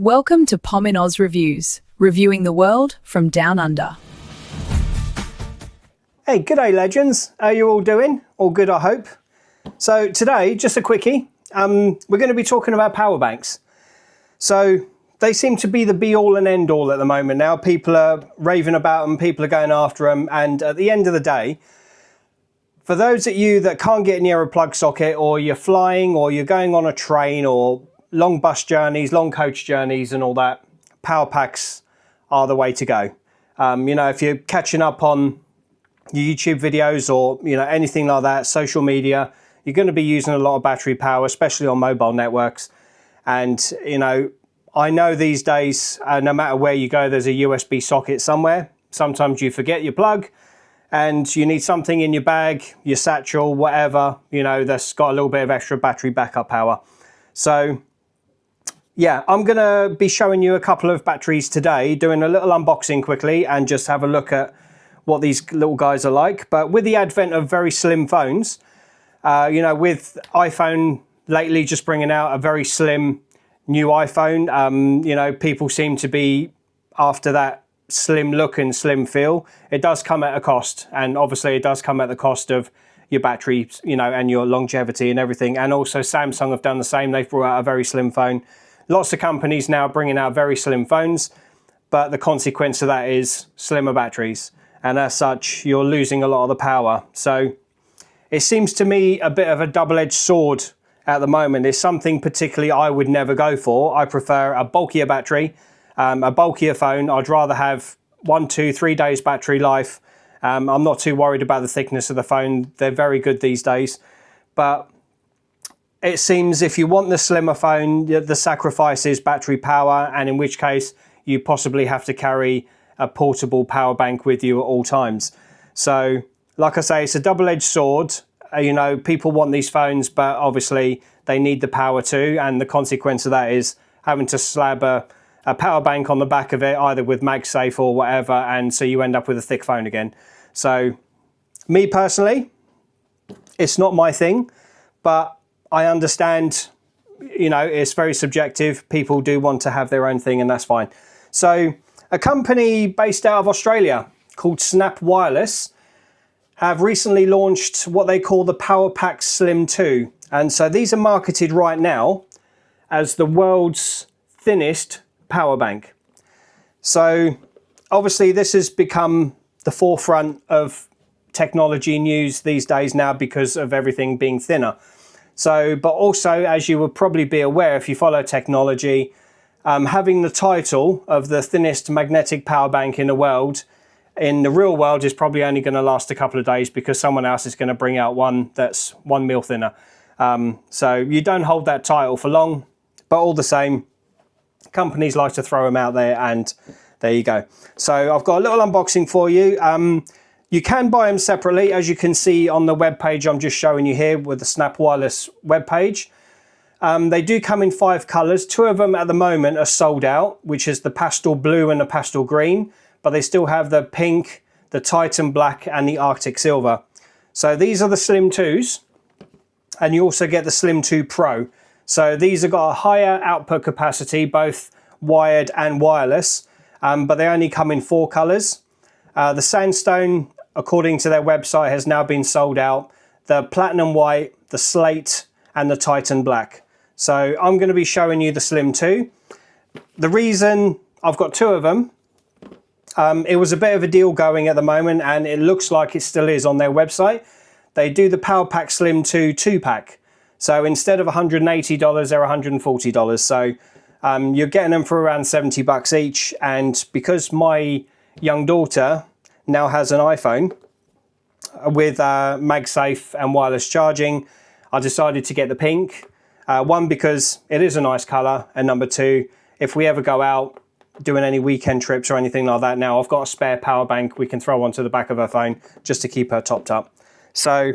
Welcome to Pom in Oz Reviews, reviewing the world from down under. Hey, g'day legends. How you all doing? All good, I hope. So today, just a quickie, we're going to be talking about power banks. So they seem to be the be all and end all at the moment now. People are raving about them, people are going after them, and at the end of the day, for those of you that can't get near a plug socket, or you're flying, or you're going on a train, or long bus journeys, long coach journeys and all that, power packs are the way to go. If you're catching up on your YouTube videos or anything like that, social media, you're going to be using a lot of battery power, especially on mobile networks. And I know these days, no matter where you go, there's a USB socket somewhere. Sometimes you forget your plug and you need something in your bag, your satchel, whatever, that's got a little bit of extra battery backup power. So yeah, I'm going to be showing you a couple of batteries today, doing a little unboxing quickly and just have a look at what these little guys are like. But with the advent of very slim phones, with iPhone lately just bringing out a very slim new iPhone, people seem to be after that slim look and slim feel. It does come at a cost, and obviously it does come at the cost of your battery, and your longevity and everything. And also Samsung have done the same. They've brought out a very slim phone. Lots of companies now bringing out very slim phones, but the consequence of that is slimmer batteries. And as such, you're losing a lot of the power. So it seems to me a bit of a double-edged sword at the moment. It's something particularly I would never go for. I prefer a bulkier battery, a bulkier phone. I'd rather have 1, 2, 3 days battery life. I'm not too worried about the thickness of the phone. They're very good these days. But it seems if you want the slimmer phone, the sacrifice is battery power, and in which case you possibly have to carry a portable power bank with you at all times. So, like I say, it's a double-edged sword. People want these phones, but obviously they need the power too, and the consequence of that is having to slab a power bank on the back of it, either with MagSafe or whatever, and so you end up with a thick phone again. So, me personally, it's not my thing, but I understand, it's very subjective. People do want to have their own thing, and that's fine. So a company based out of Australia called Snap Wireless have recently launched what they call the PowerPack Slim 2. And so these are marketed right now as the world's thinnest power bank. So obviously this has become the forefront of technology news these days now because of everything being thinner. So, but also, as you would probably be aware if you follow technology, having the title of the thinnest magnetic power bank in the world, in the real world, is probably only going to last a couple of days because someone else is going to bring out one that's 1 mil thinner. So you don't hold that title for long, but all the same, companies like to throw them out there, and there you go. So I've got a little unboxing for you. You can buy them separately, as you can see on the web page I'm just showing you here with the Snap Wireless web page. They do come in 5 colours. 2 of them at the moment are sold out, which is the pastel blue and the pastel green, but they still have the pink, the Titan black and the Arctic silver. So these are the Slim 2s, and you also get the Slim 2 Pro. So these have got a higher output capacity, both wired and wireless, but they only come in 4 colours. The Sandstone, according to their website, has now been sold out. The Platinum White, the Slate and the Titan Black. So I'm going to be showing you the Slim 2. The reason I've got 2 of them, it was a bit of a deal going at the moment, and it looks like it still is on their website. They do the PowerPack Slim 2 2-pack. So instead of $180, they're $140. So you're getting them for around $70 each. And because my young daughter now has an iPhone with MagSafe and wireless charging, I decided to get the pink. 1, because it is a nice colour, and number 2, if we ever go out doing any weekend trips or anything like that, now I've got a spare power bank we can throw onto the back of her phone just to keep her topped up. So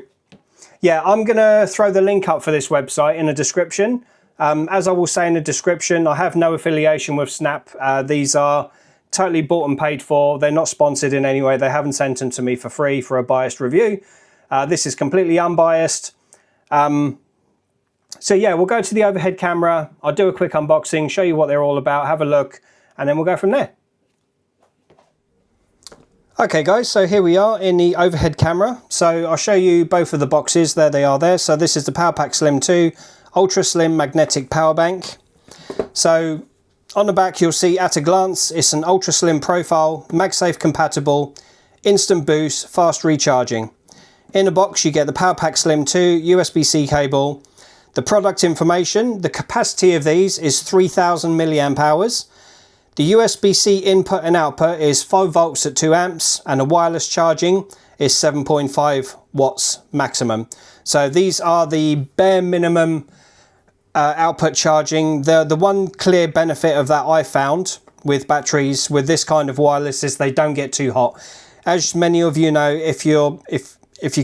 yeah, I'm going to throw the link up for this website in the description. As I will say in the description, I have no affiliation with Snap. These are totally bought and paid for. They're not sponsored in any way. They haven't sent them to me for free for a biased review. This is completely unbiased. So yeah, we'll go to the overhead camera. I'll do a quick unboxing, show you what they're all about, have a look, and then we'll go from there. Okay guys, so here we are in the overhead camera. So I'll show you both of the boxes. There they are there. So this is the PowerPack Slim 2 Ultra Slim Magnetic Power Bank. So on the back you'll see at a glance it's an ultra slim profile, MagSafe compatible, instant boost, fast recharging. In the box you get the PowerPack Slim 2 USB-C cable, the product information. The capacity of these is 3000 milliamp hours. The USB-C input and output is 5 volts at 2 amps and a wireless charging is 7.5 watts maximum. So these are the bare minimum output charging. The one clear benefit of that I found with batteries with this kind of wireless is they don't get too hot. As many of you know, if you're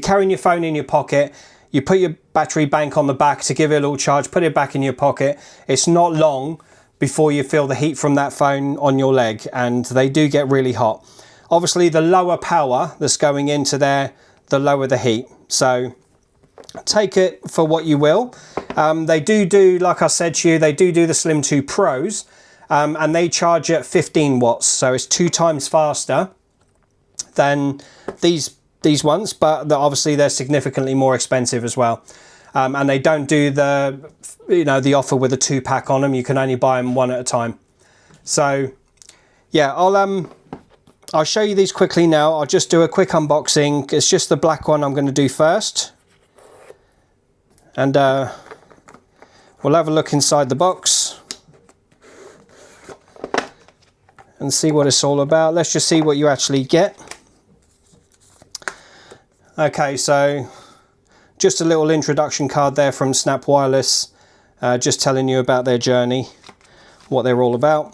carrying your phone in your pocket, you put your battery bank on the back to give it a little charge, put it back in your pocket. It's not long before you feel the heat from that phone on your leg, and they do get really hot. Obviously the lower power that's going into there, the lower the heat. So take it for what you will. They do, like I said to you, they do the Slim 2 Pros, and they charge at 15 watts. So it's 2 times faster than these ones, but obviously they're significantly more expensive as well. And they don't do the offer with a 2-pack on them. You can only buy them one at a time. So yeah, I'll show you these quickly now. I'll just do a quick unboxing. It's just the black one I'm going to do first, and we'll have a look inside the box and see what it's all about. Let's just see what you actually get. Okay, so just a little introduction card there from Snap Wireless, just telling you about their journey, what they're all about.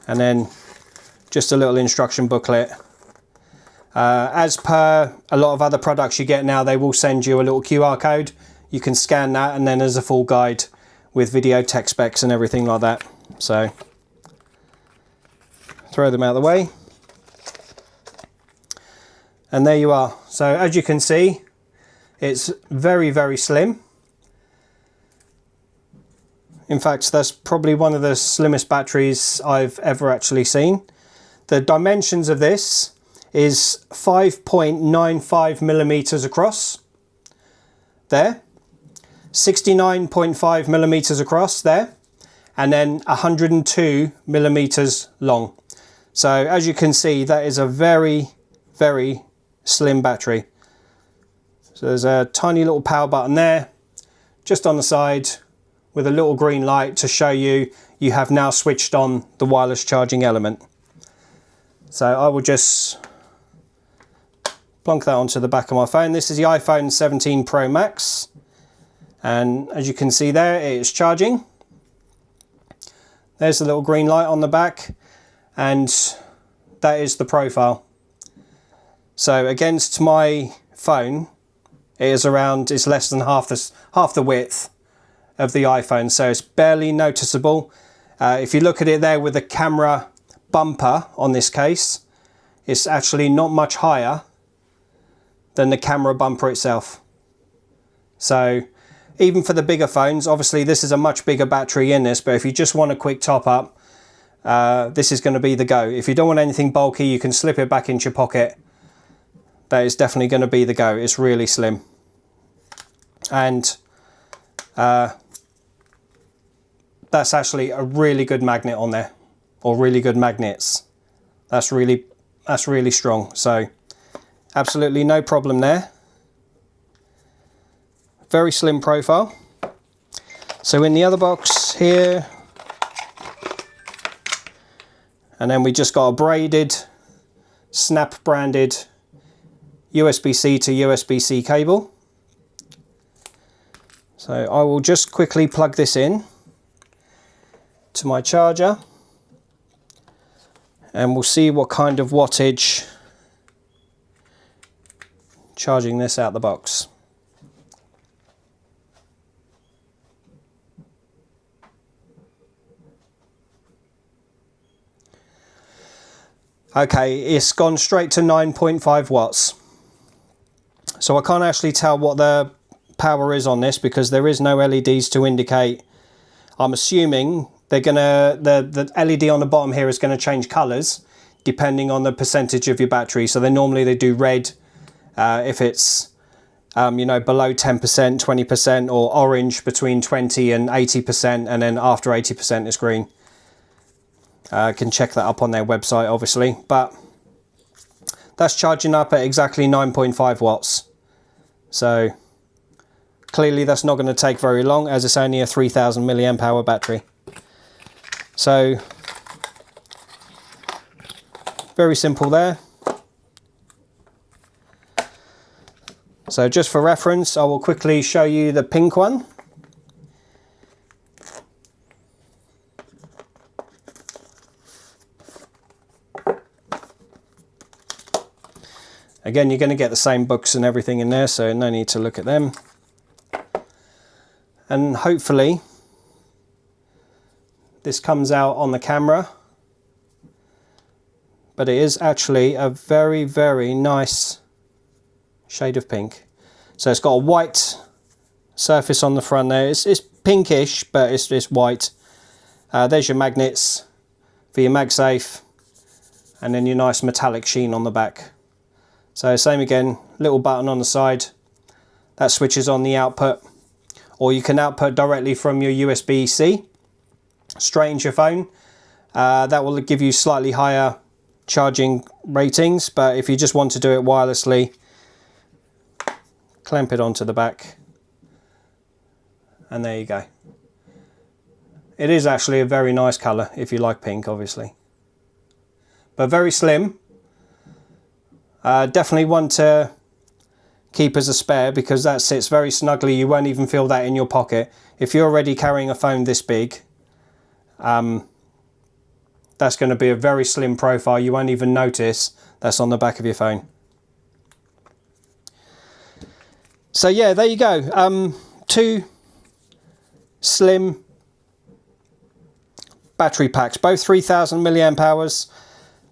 And then just a little instruction booklet. As per a lot of other products you get now, they will send you a little QR code. You can scan that, and then there's a full guide with video, tech specs and everything like that. So throw them out of the way. And there you are. So as you can see, it's very, very slim. In fact, that's probably one of the slimmest batteries I've ever actually seen. The dimensions of this is 5.95 millimeters across there, 69.5 millimeters across there, and then 102 millimeters long. So as you can see, that is a very, very slim battery. So there's a tiny little power button there, just on the side, with a little green light to show you have now switched on the wireless charging element. So I will just plonk that onto the back of my phone. This is the iPhone 17 Pro Max, and as you can see there, it is charging. There's the little green light on the back, and that is the profile. So against my phone, it's less than half the width of the iPhone, so it's barely noticeable. If you look at it there with the camera bumper on this case, it's actually not much higher than the camera bumper itself. So even for the bigger phones, obviously this is a much bigger battery in this, but if you just want a quick top up, this is going to be the go. If you don't want anything bulky, you can slip it back into your pocket. That is definitely going to be the go. It's really slim. And that's actually a really good magnet on there, or really good magnets. That's really strong. So absolutely no problem there. Very slim profile. So in the other box here, and then we just got a braided, Snap branded USB-C to USB-C cable. So I will just quickly plug this in to my charger, and we'll see what kind of wattage charging this out the box. Okay, it's gone straight to 9.5 watts. So I can't actually tell what the power is on this, because there is no LEDs to indicate. I'm assuming they're gonna, the LED on the bottom here is going to change colours depending on the percentage of your battery. So they do red if it's you know, below 10%, 20%, or orange between 20 and 80%, and then after 80% is green. Can check that up on their website, obviously, but that's charging up at exactly 9.5 watts. So clearly that's not going to take very long, as it's only a 3000 milliamp hour battery. So very simple there. So just for reference, I will quickly show you the pink one. Again, you're going to get the same books and everything in there, so no need to look at them. And hopefully this comes out on the camera, but it is actually a very, very nice shade of pink. So it's got a white surface on the front there. It's pinkish, but it's white. There's your magnets for your MagSafe, and then your nice metallic sheen on the back. So same again, little button on the side that switches on the output, or you can output directly from your USB-C straight into your phone. That will give you slightly higher charging ratings, but if you just want to do it wirelessly, clamp it onto the back, and there you go. It is actually a very nice colour if you like pink, obviously, but very slim. Definitely one to keep as a spare, because that sits very snugly. You won't even feel that in your pocket. If you're already carrying a phone this big, that's going to be a very slim profile. You won't even notice that's on the back of your phone. So yeah, there you go. Two slim battery packs, both 3000 milliamp hours.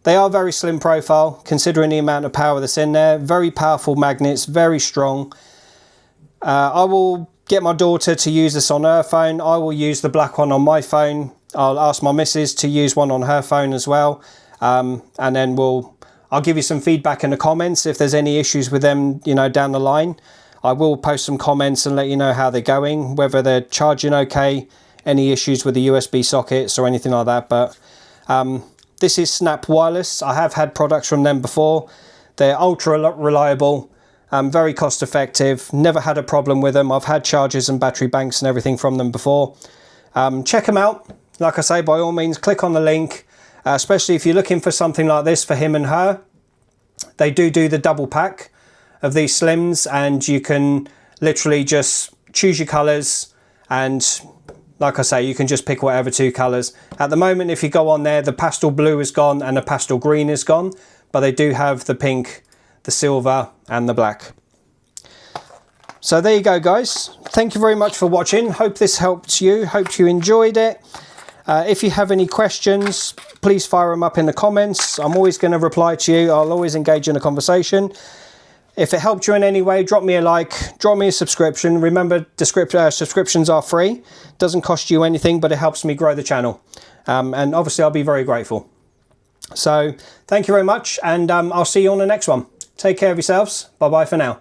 They are very slim profile considering the amount of power that's in there. Very powerful magnets, very strong. I will get my daughter to use this on her phone. I will use the black one on my phone. I'll ask my missus to use one on her phone as well. And then I'll give you some feedback in the comments if there's any issues with them, you know, down the line. I will post some comments and let you know how they're going, whether they're charging okay, any issues with the USB sockets or anything like that. But this is Snap Wireless. I have had products from them before. They're ultra reliable, very cost effective. Never had a problem with them. I've had chargers and battery banks and everything from them before. Check them out. Like I say, by all means, click on the link, especially if you're looking for something like this for him and her. They do the double pack of these slims, and you can literally just choose your colours, and like I say, you can just pick whatever two colours. At the moment, if you go on there, the pastel blue is gone and the pastel green is gone, but they do have the pink, the silver and the black. So there you go, guys. Thank you very much for watching. Hope this helped you. Hope you enjoyed it. If you have any questions, please fire them up in the comments. I'm always going to reply to you. I'll always engage in a conversation. If it helped you in any way, drop me a like, drop me a subscription. Remember, subscriptions are free. Doesn't cost you anything, but it helps me grow the channel. And obviously, I'll be very grateful. So thank you very much, and I'll see you on the next one. Take care of yourselves. Bye-bye for now.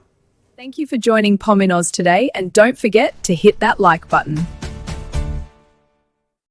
Thank you for joining Pom in Oz today, and don't forget to hit that like button.